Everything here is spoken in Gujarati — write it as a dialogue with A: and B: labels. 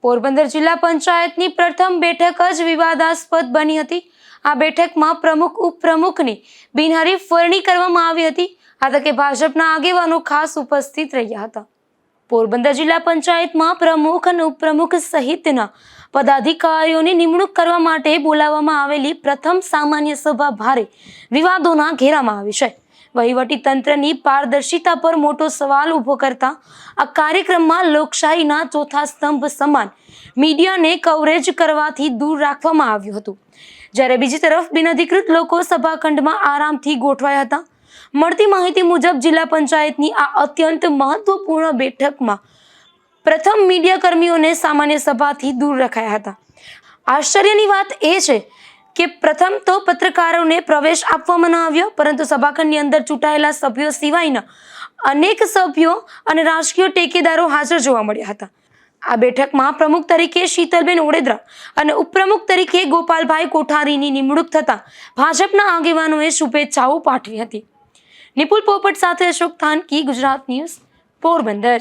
A: પોરબંદર જિલ્લા પંચાયતની પ્રથમ બેઠક જ વિવાદાસ્પદ બની હતી। આ બેઠકમાં પ્રમુખ ઉપપ્રમુખની બિનહરીફ વરણી કરવામાં આવી હતી। આ તકે ભાજપના આગેવાનો ખાસ ઉપસ્થિત રહ્યા હતા। પોરબંદર જિલ્લા પંચાયતમાં પ્રમુખ અને ઉપપ્રમુખ સહિતના પદાધિકારીઓની નિમણૂક કરવા માટે બોલાવવામાં આવેલી પ્રથમ સામાન્ય સભા ભારે વિવાદોના ઘેરામાં આવી છે। વહીવટી તંત્રની પારદર્શિતા પર મોટો સવાલ ઊભો કરતા આ કાર્યક્રમમાં લોકશાહીના ચોથા સ્તંભ સમાન મીડિયાને કવરેજ કરવાથી દૂર રાખવામાં આવ્યું હતું, જ્યારે બીજી તરફ બિનઅધિકૃત લોકો સભાખંડમાં આરામથી ગોઠવાયા હતા। મળતી માહિતી મુજબ જિલ્લા પંચાયતની આ અત્યંત મહત્વપૂર્ણ બેઠકમાં પ્રથમ મીડિયા કર્મીઓને સામાન્ય સભાથી દૂર રખાયા હતા। આશ્ચર્યની વાત એ છે કે પ્રથમ તો પત્રકારોને પ્રવેશ આપવામાં ન આવ્યો, પરંતુ સભાખંડની અંદર ચૂંટાયેલા સભ્યો સિવાયના અનેક સભ્યો અને રાજકીય ટેકેદારો હાજર જોવા મળ્યા હતા। આ બેઠકમાં પ્રમુખ તરીકે શીતલબેન ઓડેદરા અને ઉપપ્રમુખ તરીકે ગોપાલભાઈ કોઠારીની નિમણૂક થતા ભાજપના આગેવાનોએ શુભેચ્છાઓ પાઠવી હતી। નિપુલ પોપટ સાથે અશોક થાનકી, ગુજરાત ન્યૂઝ, પોરબંદર।